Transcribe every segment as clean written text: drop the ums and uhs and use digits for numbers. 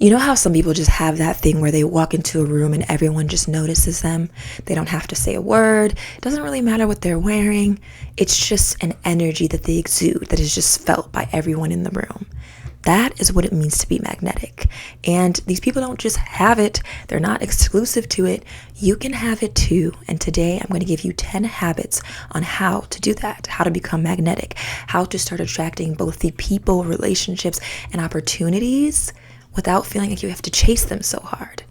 You know how some people just have that thing where they walk into a room and everyone just notices them? They don't have to say a word. It doesn't really matter what they're wearing. It's just an energy that they exude that is just felt by everyone in the room. That is what it means to be magnetic. And these people don't just have it. They're not exclusive to it. You can have it too. And today I'm going to give you 10 habits on how to do that, how to become magnetic, how to start attracting both the people, relationships, and opportunities without feeling like you have to chase them so hard.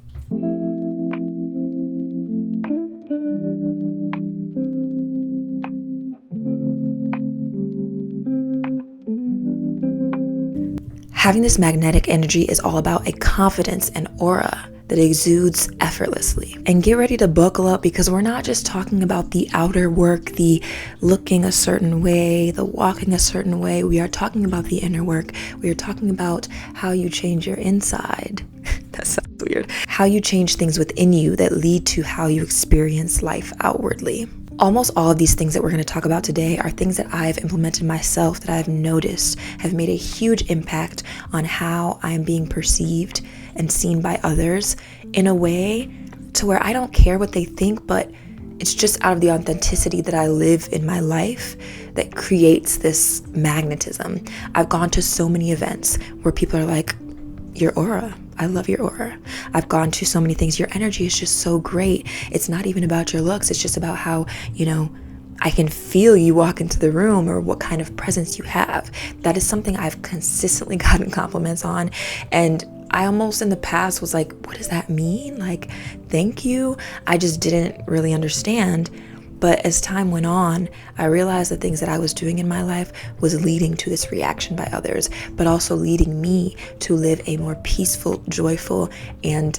Having this magnetic energy is all about a confidence and aura that exudes effortlessly. And get ready to buckle up, because we're not just talking about the outer work, the looking a certain way, the walking a certain way. We are talking about the inner work. We are talking about how you change your inside. That sounds weird. How you change things within you that lead to how you experience life outwardly. Almost all of these things that we're going to talk about today are things that I've implemented myself, that I've noticed have made a huge impact on how I am being perceived and seen by others in a way to where I don't care what they think, but it's just out of the authenticity that I live in my life that creates this magnetism. I've gone to so many events where people are like, your aura, I love your aura. I've gone to so many things. Your energy is just so great. It's not even about your looks. It's just about how, I can feel you walk into the room, or what kind of presence you have. That is something I've consistently gotten compliments on. And I almost in the past was like, what does that mean? Like, thank you. I just didn't really understand. But as time went on, I realized the things that I was doing in my life was leading to this reaction by others, but also leading me to live a more peaceful, joyful, and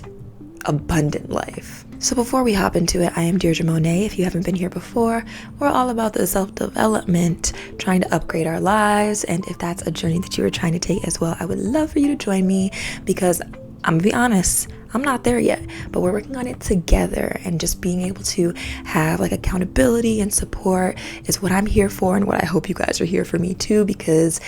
abundant life. So before we hop into it, I am Deirdre Monet. If you haven't been here before, we're all about the self-development, trying to upgrade our lives. And if that's a journey that you are trying to take as well, I would love for you to join me, because I'm gonna be honest, I'm not there yet, but we're working on it together. And just being able to have like accountability and support is what I'm here for, and what I hope you guys are here for me too, because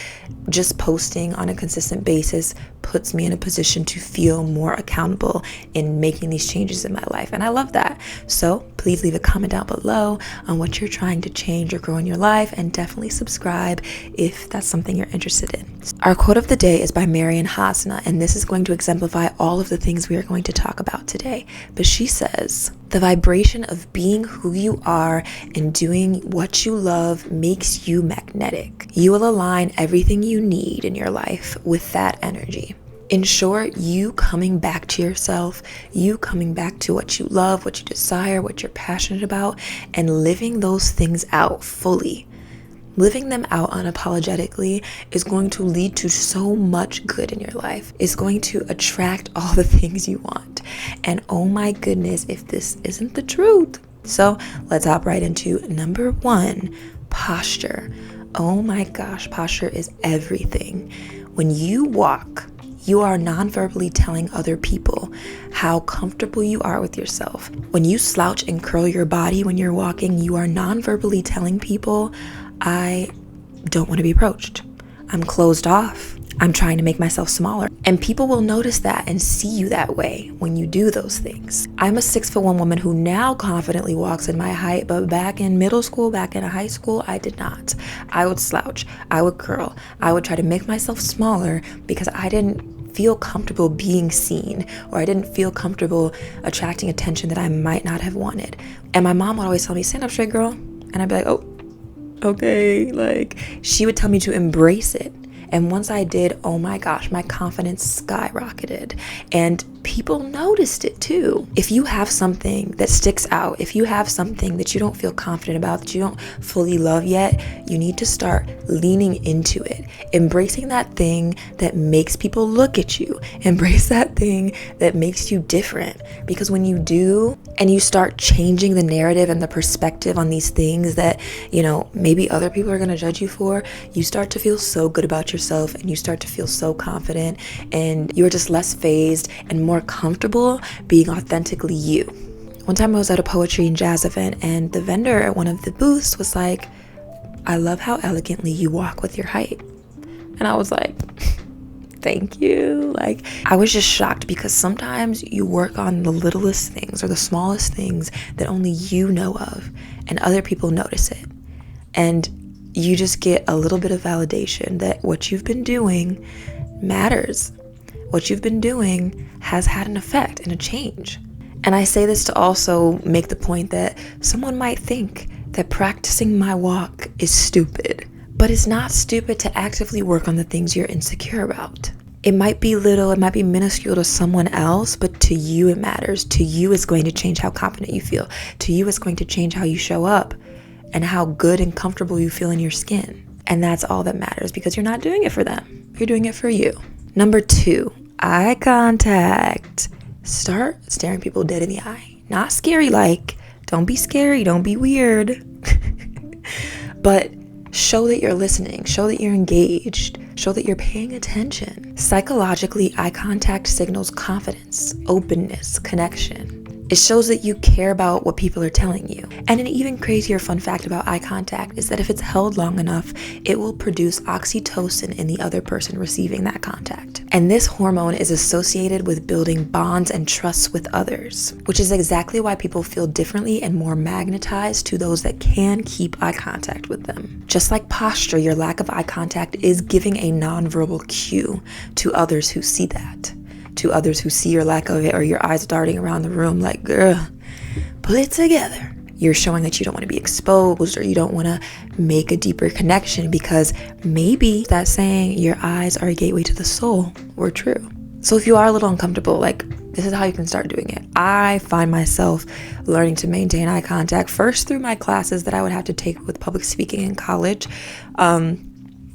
just posting on a consistent basis puts me in a position to feel more accountable in making these changes in my life. And I love that. So please leave a comment down below on what you're trying to change or grow in your life, and definitely subscribe if that's something you're interested in. Our quote of the day is by Marian Hasna, and this is going to exemplify all of the things we are going to talk about today. But she says, the vibration of being who you are and doing what you love makes you magnetic. You will align everything you need in your life with that energy. In short, you coming back to yourself, you coming back to what you love, what you desire, what you're passionate about, and living those things out fully. Living them out unapologetically is going to lead to so much good in your life. It's going to attract all the things you want. And oh my goodness, if this isn't the truth. So let's hop right into number 1, posture. Oh my gosh, posture is everything. When you walk, you are non-verbally telling other people how comfortable you are with yourself. When you slouch and curl your body when you're walking, you are non-verbally telling people, I don't want to be approached. I'm closed off. I'm trying to make myself smaller. And people will notice that and see you that way when you do those things. I'm a 6'1" woman who now confidently walks in my height, but back in middle school, back in high school, I did not. I would slouch. I would curl. I would try to make myself smaller because I didn't feel comfortable being seen, or I didn't feel comfortable attracting attention that I might not have wanted. And my mom would always tell me, stand up straight, girl. And I'd be like, oh, okay. Like, she would tell me to embrace it. And once I did, oh my gosh, my confidence skyrocketed. And people noticed it too. If you have something that sticks out, if you have something that you don't feel confident about, that you don't fully love yet, you need to start leaning into it. Embracing that thing that makes people look at you. Embrace that thing that makes you different. Because when you do, and you start changing the narrative and the perspective on these things that, maybe other people are going to judge you for, you start to feel so good about yourself, and you start to feel so confident, and you're just less phased and more comfortable being authentically you. One time I was at a poetry and jazz event, and the vendor at one of the booths was like, I love how elegantly you walk with your height. And I was like, thank you. Like, I was just shocked because sometimes you work on the littlest things or the smallest things that only you know of, and other people notice it. And you just get a little bit of validation that what you've been doing matters. What you've been doing has had an effect and a change. And I say this to also make the point that someone might think that practicing my walk is stupid, but it's not stupid to actively work on the things you're insecure about. It might be little, it might be minuscule to someone else, but to you it matters. To you it's going to change how confident you feel. To you it's going to change how you show up and how good and comfortable you feel in your skin. And that's all that matters, because you're not doing it for them. You're doing it for you. Number 2, eye contact. Start staring people dead in the eye. Not scary like. Don't be scary. Don't be weird. But show that you're listening. Show that you're engaged. Show that you're paying attention. Psychologically, eye contact signals confidence, openness, connection. It shows that you care about what people are telling you. And an even crazier fun fact about eye contact is that if it's held long enough, it will produce oxytocin in the other person receiving that contact. And this hormone is associated with building bonds and trusts with others, which is exactly why people feel differently and more magnetized to those that can keep eye contact with them. Just like posture, your lack of eye contact is giving a nonverbal cue to others who see that. To others who see your lack of it, or your eyes darting around the room like, girl, pull it together. You're showing that you don't want to be exposed, or you don't want to make a deeper connection, because maybe that saying your eyes are a gateway to the soul were true. So if you are a little uncomfortable, like, this is how you can start doing it. I find myself learning to maintain eye contact first through my classes that I would have to take with public speaking in college.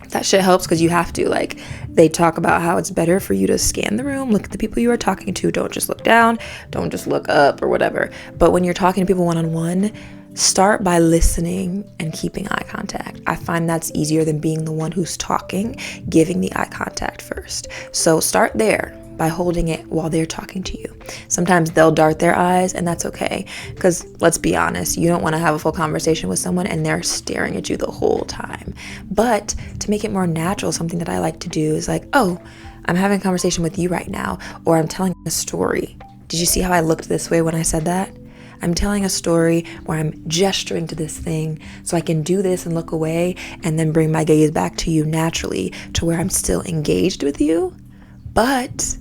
That shit helps because you have to. Like, they talk about how it's better for you to scan the room, look at the people you are talking to. Don't just look down, don't just look up or whatever. But when you're talking to people one-on-one, start by listening and keeping eye contact. I find that's easier than being the one who's talking, giving the eye contact first. So start there by holding it while they're talking to you. Sometimes they'll dart their eyes, and that's okay, because let's be honest, you don't want to have a full conversation with someone and they're staring at you the whole time. But to make it more natural, something that I like to do is like, oh, I'm having a conversation with you right now, or I'm telling a story. Did you see how I looked this way when I said that? I'm telling a story where I'm gesturing to this thing so I can do this and look away and then bring my gaze back to you naturally, to where I'm still engaged with you, but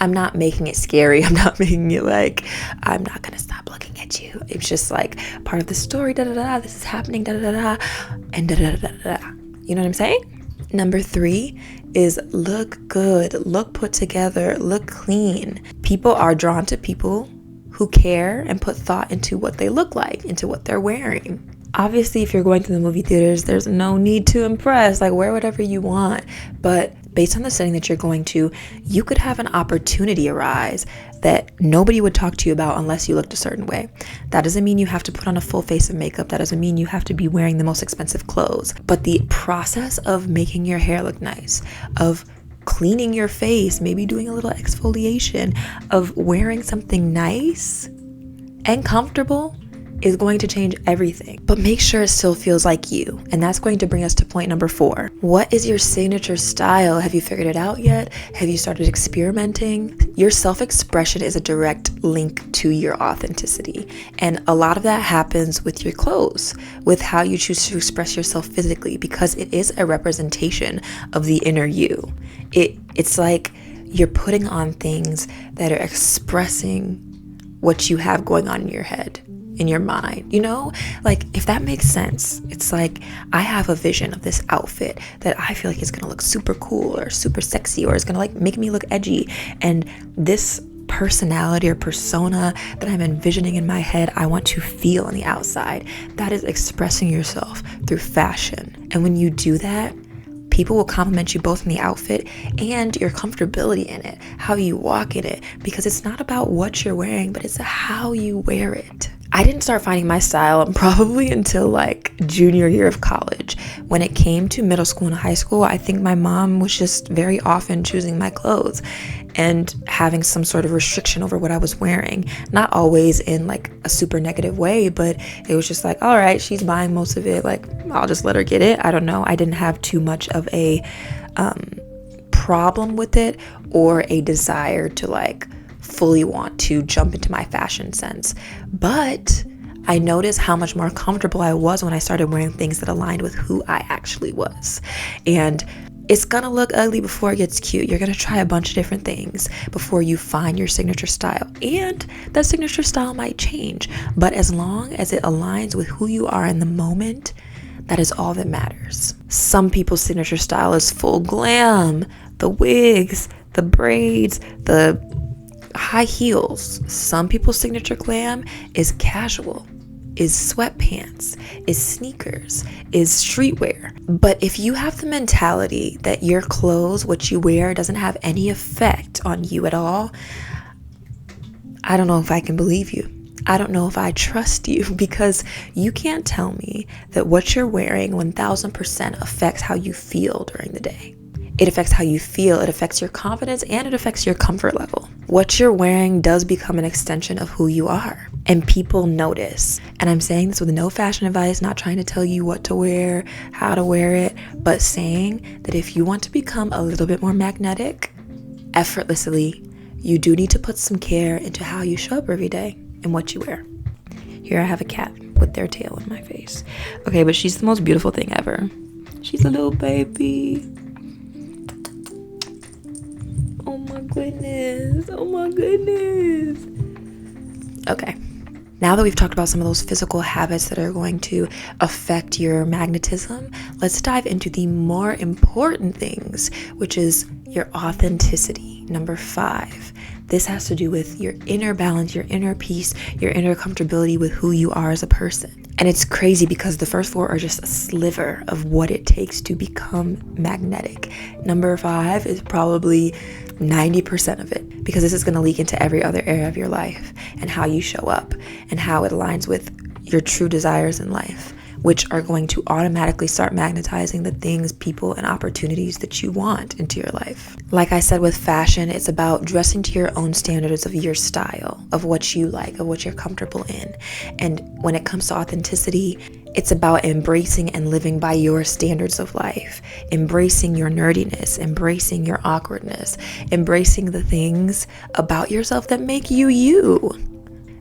I'm not making it scary. I'm not making it like, I'm not going to stop looking at you. It's just like part of the story, da-da-da, this is happening, da-da-da-da, and da-da-da-da-da. You know what I'm saying? Number 3 is look good, look put together, look clean. People are drawn to people who care and put thought into what they look like, into what they're wearing. Obviously, if you're going to the movie theaters, there's no need to impress. Like, wear whatever you want. But based on the setting that you're going to, you could have an opportunity arise that nobody would talk to you about unless you looked a certain way. That doesn't mean you have to put on a full face of makeup. That doesn't mean you have to be wearing the most expensive clothes. But the process of making your hair look nice, of cleaning your face, maybe doing a little exfoliation, of wearing something nice and comfortable is going to change everything. But make sure it still feels like you. And that's going to bring us to point number 4. What is your signature style? Have you figured it out yet? Have you started experimenting? Your self-expression is a direct link to your authenticity. And a lot of that happens with your clothes, with how you choose to express yourself physically, because it is a representation of the inner you. It's like you're putting on things that are expressing what you have going on in your head, in your mind, you know? Like, if that makes sense, it's like I have a vision of this outfit that I feel like is gonna look super cool or super sexy, or is gonna like make me look edgy, and this personality or persona that I'm envisioning in my head, I want to feel on the outside. That is expressing yourself through fashion. And when you do that, people will compliment you both in the outfit and your comfortability in it, how you walk in it, because it's not about what you're wearing, but it's how you wear it. I didn't start finding my style probably until like junior year of college. When it came to middle school and high school, I think my mom was just very often choosing my clothes and having some sort of restriction over what I was wearing. Not always in like a super negative way, but it was just like, all right, she's buying most of it, like I'll just let her get it. I don't know. I didn't have too much of a problem with it or a desire to like fully want to jump into my fashion sense. But I noticed how much more comfortable I was when I started wearing things that aligned with who I actually was. And it's gonna look ugly before it gets cute. You're gonna try a bunch of different things before you find your signature style. And that signature style might change. But as long as it aligns with who you are in the moment, that is all that matters. Some people's signature style is full glam, the wigs, the braids, the high heels. Some people's signature glam is casual, is sweatpants, is sneakers, is streetwear. But if you have the mentality that your clothes, what you wear, doesn't have any effect on you at all, I don't know if I can believe you. I don't know if I trust you, because you can't tell me that what you're wearing 1000% affects how you feel during the day. It affects how you feel, it affects your confidence, and it affects your comfort level. What you're wearing does become an extension of who you are, and people notice. And I'm saying this with no fashion advice, not trying to tell you what to wear, how to wear it, but saying that if you want to become a little bit more magnetic, effortlessly, you do need to put some care into how you show up every day and what you wear. Here I have a cat with their tail in my face. Okay, but she's the most beautiful thing ever. She's a little baby. Oh my goodness. Oh my goodness. Okay. Now that we've talked about some of those physical habits that are going to affect your magnetism, let's dive into the more important things, which is your authenticity. Number 5. This has to do with your inner balance, your inner peace, your inner comfortability with who you are as a person. And it's crazy because the first 4 are just a sliver of what it takes to become magnetic. Number 5 is probably 90% of it, because this is going to leak into every other area of your life and how you show up and how it aligns with your true desires in life, which are going to automatically start magnetizing the things, people, and opportunities that you want into your life. Like I said with fashion, it's about dressing to your own standards of your style, of what you like, of what you're comfortable in. And when it comes to authenticity, it's about embracing and living by your standards of life, embracing your nerdiness, embracing your awkwardness, embracing the things about yourself that make you you.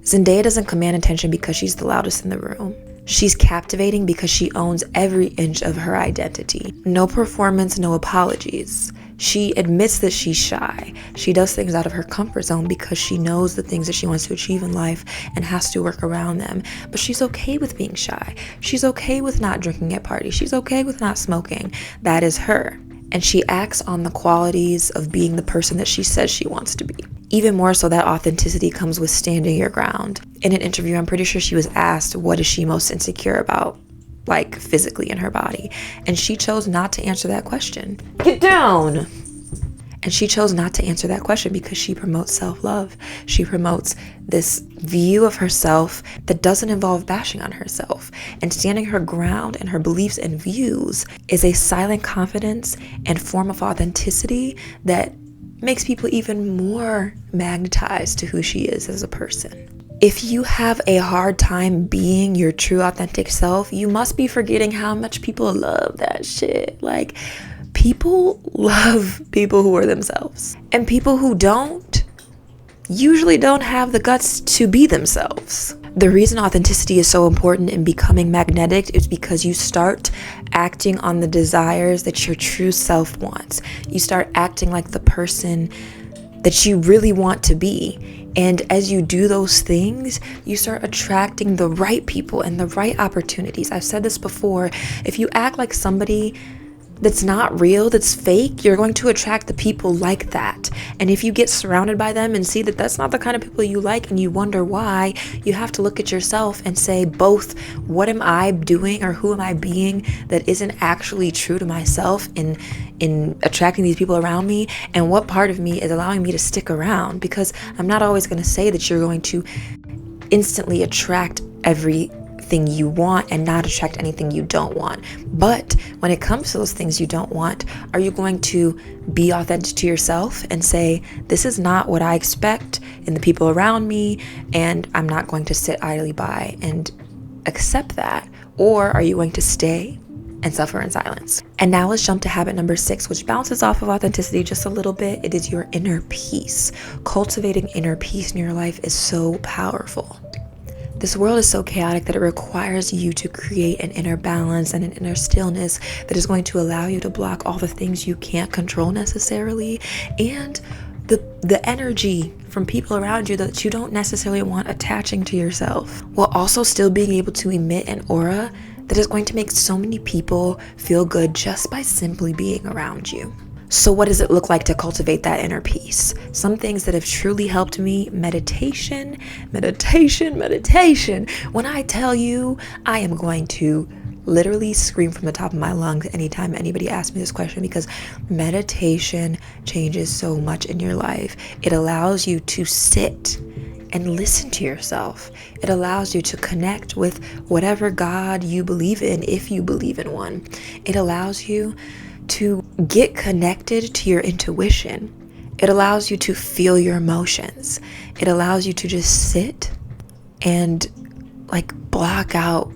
Zendaya doesn't command attention because she's the loudest in the room. She's captivating because she owns every inch of her identity. No performance, no apologies. She admits that she's shy. She does things out of her comfort zone because she knows the things that she wants to achieve in life and has to work around them. But she's okay with being shy. She's okay with not drinking at parties. She's okay with not smoking. That is her. And she acts on the qualities of being the person that she says she wants to be. Even more so, that authenticity comes with standing your ground. In an interview, I'm pretty sure she was asked, what is she most insecure about, like physically in her body? And she chose not to answer that question. Get down! And she chose not to answer that question because she promotes self-love. She promotes this view of herself that doesn't involve bashing on herself. And standing her ground and her beliefs and views is a silent confidence and form of authenticity that makes people even more magnetized to who she is as a person. If you have a hard time being your true authentic self, you must be forgetting how much people love that shit. Like, people love people who are themselves. And people who don't usually don't have the guts to be themselves. The reason authenticity is so important in becoming magnetic is because you start acting on the desires that your true self wants. You start acting like the person that you really want to be. And as you do those things, you start attracting the right people and the right opportunities. I've said this before. If you act like somebody that's not real, that's fake, you're going to attract the people like that. And if you get surrounded by them and see that that's not the kind of people you like and you wonder why, you have to look at yourself and say both, what am I doing or who am I being that isn't actually true to myself in attracting these people around me, and what part of me is allowing me to stick around? Because I'm not always going to say that you're going to instantly attract everything you want and not attract anything you don't want. But when it comes to those things you don't want, are you going to be authentic to yourself and say, this is not what I expect in the people around me, and I'm not going to sit idly by and accept that? Or are you going to stay and suffer in silence. And now let's jump to habit number 6, which bounces off of authenticity just a little bit. It is your inner peace. Cultivating inner peace in your life is so powerful. This world is so chaotic that it requires you to create an inner balance and an inner stillness that is going to allow you to block all the things you can't control necessarily, and the energy from people around you that you don't necessarily want attaching to yourself, while also still being able to emit an aura that is going to make so many people feel good just by simply being around you. So what does it look like to cultivate that inner peace? Some things that have truly helped me: meditation. When I tell you, I am going to literally scream from the top of my lungs anytime anybody asks me this question, because meditation changes so much in your life. It allows you to sit and listen to yourself. It allows you to connect with whatever God you believe in, if you believe in one. It allows you to get connected to your intuition. It allows you to feel your emotions. It allows you to just sit and block out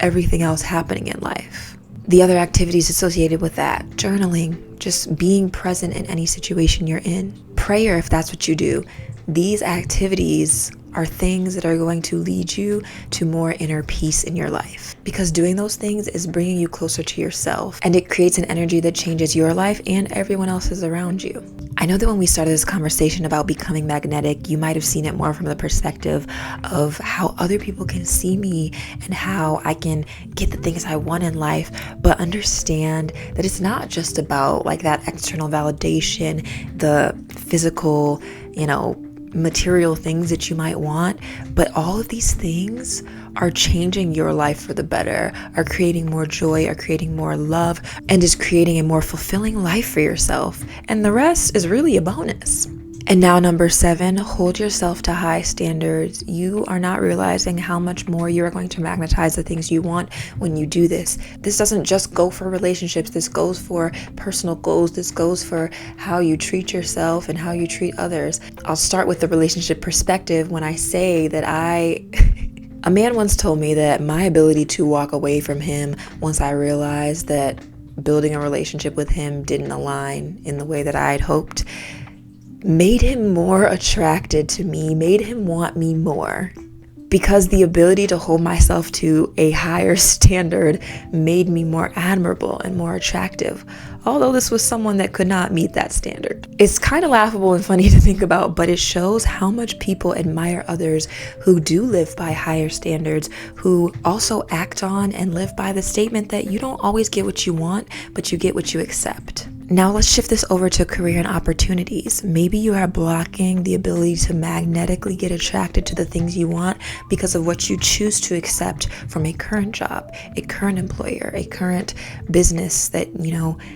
everything else happening in life. The other activities associated with that: journaling, just being present in any situation you're in, prayer if that's what you do. These activities are things that are going to lead you to more inner peace in your life, because doing those things is bringing you closer to yourself, and it creates an energy that changes your life and everyone else's around you. I know that when we started this conversation about becoming magnetic, you might have seen it more from the perspective of how other people can see me and how I can get the things I want in life, but understand that it's not just about that external validation, the physical, material things that you might want, but all of these things are changing your life for the better, are creating more joy, are creating more love, and is creating a more fulfilling life for yourself. And the rest is really a bonus. And now number 7, hold yourself to high standards. You are not realizing how much more you are going to magnetize the things you want when you do this. This doesn't just go for relationships. This goes for personal goals. This goes for how you treat yourself and how you treat others. I'll start with the relationship perspective when I say that a man once told me that my ability to walk away from him once I realized that building a relationship with him didn't align in the way that I had hoped made him more attracted to me, made him want me more. Because the ability to hold myself to a higher standard made me more admirable and more attractive, although this was someone that could not meet that standard. It's kind of laughable and funny to think about, but it shows how much people admire others who do live by higher standards, who also act on and live by the statement that you don't always get what you want, but you get what you accept. Now let's shift this over to career and opportunities. Maybe you are blocking the ability to magnetically get attracted to the things you want because of what you choose to accept from a current job, a current employer, a current business that,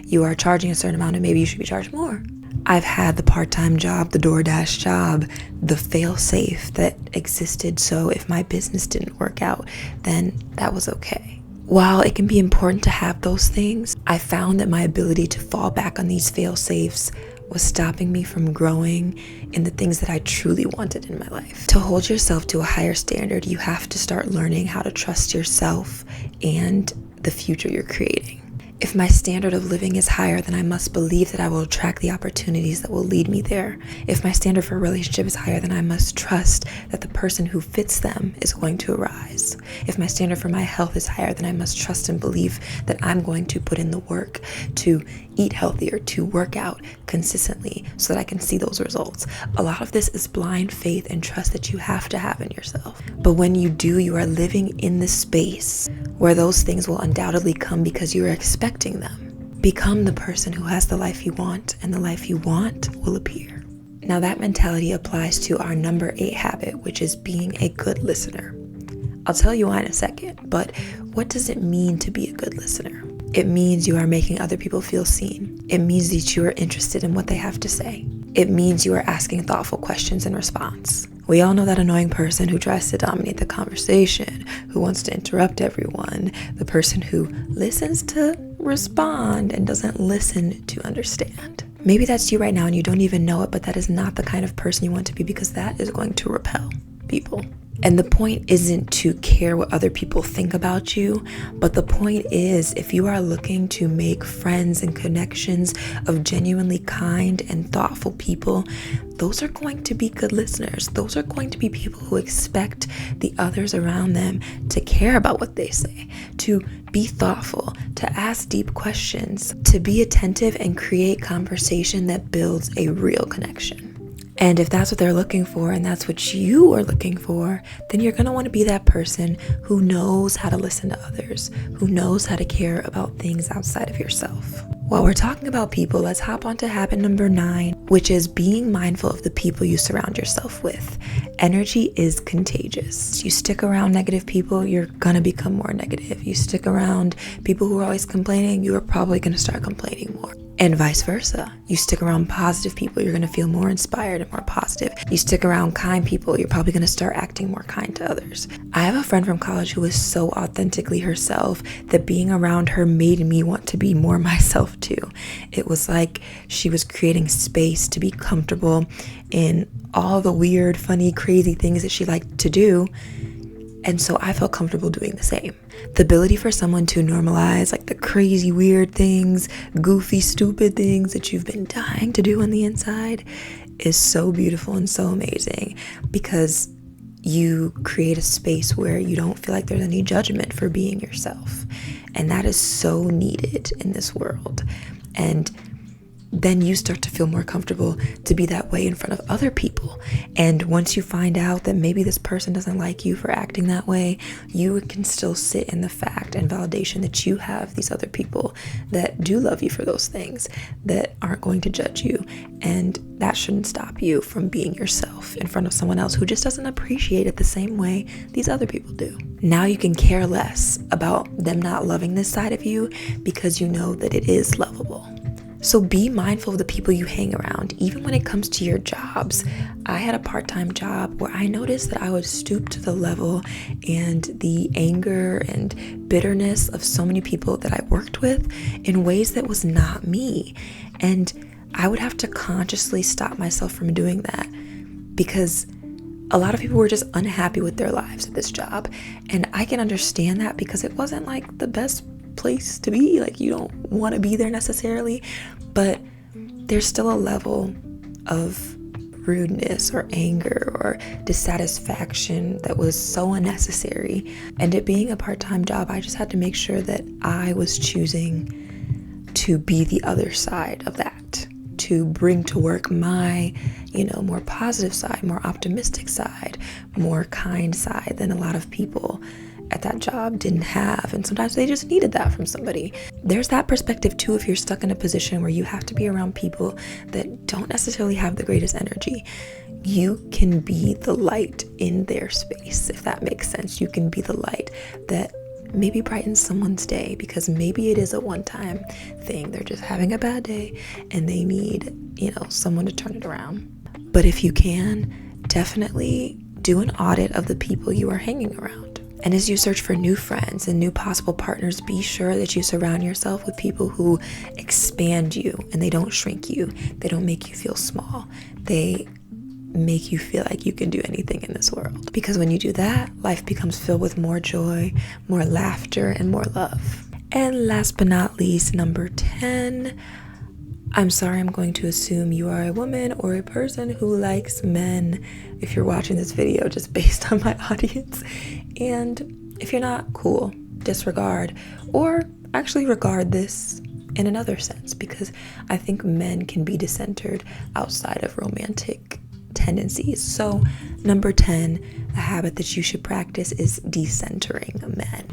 you are charging a certain amount and maybe you should be charged more. I've had the part-time job, the DoorDash job, the fail-safe that existed, so if my business didn't work out, then that was okay. While it can be important to have those things, I found that my ability to fall back on these fail-safes was stopping me from growing in the things that I truly wanted in my life. To hold yourself to a higher standard, you have to start learning how to trust yourself and the future you're creating. If my standard of living is higher, then I must believe that I will attract the opportunities that will lead me there. If my standard for a relationship is higher, then I must trust that the person who fits them is going to arise. If my standard for my health is higher, then I must trust and believe that I'm going to put in the work to eat healthier, to work out consistently so that I can see those results. A lot of this is blind faith and trust that you have to have in yourself. But when you do, you are living in the space where those things will undoubtedly come because you are expecting them. Become the person who has the life you want, and the life you want will appear. Now that mentality applies to our number 8 habit, which is being a good listener. I'll tell you why in a second, but what does it mean to be a good listener? It means you are making other people feel seen. It means that you are interested in what they have to say. It means you are asking thoughtful questions in response. We all know that annoying person who tries to dominate the conversation, who wants to interrupt everyone, the person who listens to respond and doesn't listen to understand. Maybe that's you right now and you don't even know it, but that is not the kind of person you want to be, because that is going to repel people. And the point isn't to care what other people think about you, but the point is, if you are looking to make friends and connections of genuinely kind and thoughtful people, those are going to be good listeners. Those are going to be people who expect the others around them to care about what they say, to be thoughtful, to ask deep questions, to be attentive and create conversation that builds a real connection. And if that's what they're looking for and that's what you are looking for, then you're going to want to be that person who knows how to listen to others, who knows how to care about things outside of yourself. While we're talking about people, let's hop on to habit number 9, which is being mindful of the people you surround yourself with. Energy is contagious. You stick around negative people, you're going to become more negative. You stick around people who are always complaining, you are probably going to start complaining more. And vice versa. You stick around positive people, you're going to feel more inspired and more positive. You stick around kind people, you're probably going to start acting more kind to others. I have a friend from college who is so authentically herself that being around her made me want to be more myself too. It was like she was creating space to be comfortable in all the weird, funny, crazy things that she liked to do. And so I felt comfortable doing the same. The ability for someone to normalize like the crazy, weird things, goofy, stupid things that you've been dying to do on the inside is so beautiful and so amazing, because you create a space where you don't feel like there's any judgment for being yourself. And that is so needed in this world. And then you start to feel more comfortable to be that way in front of other people. And once you find out that maybe this person doesn't like you for acting that way, you can still sit in the fact and validation that you have these other people that do love you for those things, that aren't going to judge you. And that shouldn't stop you from being yourself in front of someone else who just doesn't appreciate it the same way these other people do. Now you can care less about them not loving this side of you because you know that it is lovable. So be mindful of the people you hang around, even when it comes to your jobs. I had a part-time job where I noticed that I would stoop to the level and the anger and bitterness of so many people that I worked with in ways that was not me. And I would have to consciously stop myself from doing that, because a lot of people were just unhappy with their lives at this job. And I can understand that, because it wasn't like the best place to be. Like, you don't want to be there necessarily, but there's still a level of rudeness or anger or dissatisfaction that was so unnecessary. And it being a part-time job, I just had to make sure that I was choosing to be the other side of that, to bring to work my, more positive side, more optimistic side, more kind side than a lot of people at that job didn't have. And sometimes they just needed that from somebody. There's that perspective too, if you're stuck in a position where you have to be around people that don't necessarily have the greatest energy. You can be the light in their space, if that makes sense. You can be the light that maybe brightens someone's day, because maybe it is a one-time thing. They're just having a bad day and they need, someone to turn it around. But if you can, definitely do an audit of the people you are hanging around. And as you search for new friends and new possible partners, be sure that you surround yourself with people who expand you and they don't shrink you. They don't make you feel small. They make you feel like you can do anything in this world. Because when you do that, life becomes filled with more joy, more laughter, and more love. And last but not least, number 10, I'm sorry, I'm going to assume you are a woman or a person who likes men if you're watching this video, just based on my audience. And if you're not, cool, disregard, or actually regard this in another sense, because I think men can be decentered outside of romantic tendencies. So number 10, a habit that you should practice is decentering men,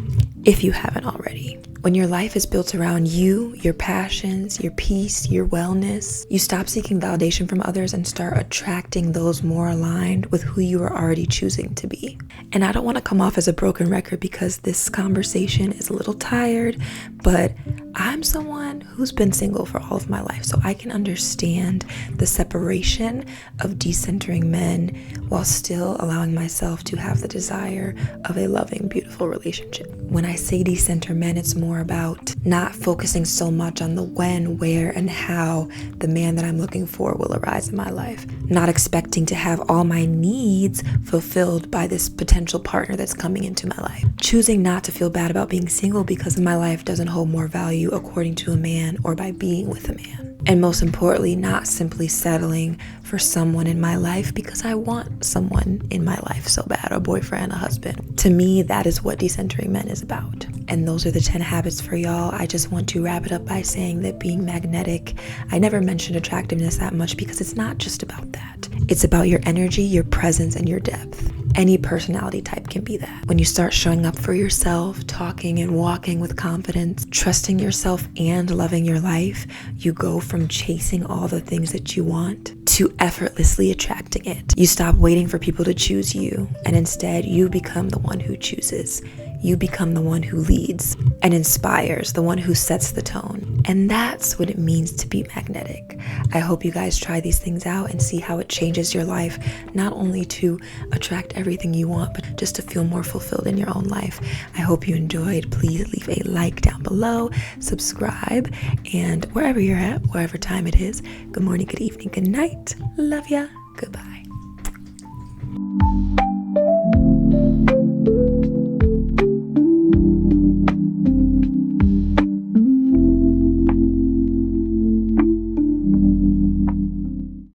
if you haven't already. When your life is built around you, your passions, your peace, your wellness, you stop seeking validation from others and start attracting those more aligned with who you are already choosing to be. And I don't want to come off as a broken record, because this conversation is a little tired, but I'm someone who's been single for all of my life, so I can understand the separation of decentering men while still allowing myself to have the desire of a loving, beautiful relationship. When I say decenter men, it's more about not focusing so much on the when, where, and how the man that I'm looking for will arise in my life. Not expecting to have all my needs fulfilled by this potential partner that's coming into my life. Choosing not to feel bad about being single because my life doesn't hold more value according to a man or by being with a man. And most importantly, not simply settling for someone in my life because I want someone in my life so bad, a boyfriend, a husband. To me, that is what decentering men is about. And those are the 10 habits for y'all. I just want to wrap it up by saying that being magnetic, I never mentioned attractiveness that much because it's not just about that. It's about your energy, your presence, and your depth. Any personality type can be that. When you start showing up for yourself, talking and walking with confidence, trusting yourself and loving your life, you go from chasing all the things that you want to effortlessly attracting it. You stop waiting for people to choose you, and instead you become the one who chooses. You become the one who leads and inspires, the one who sets the tone. And that's what it means to be magnetic. I hope you guys try these things out and see how it changes your life, not only to attract everything you want, but just to feel more fulfilled in your own life. I hope you enjoyed. Please leave a like down below, subscribe, and wherever you're at, wherever time it is, good morning, good evening, good night. Love ya. Goodbye.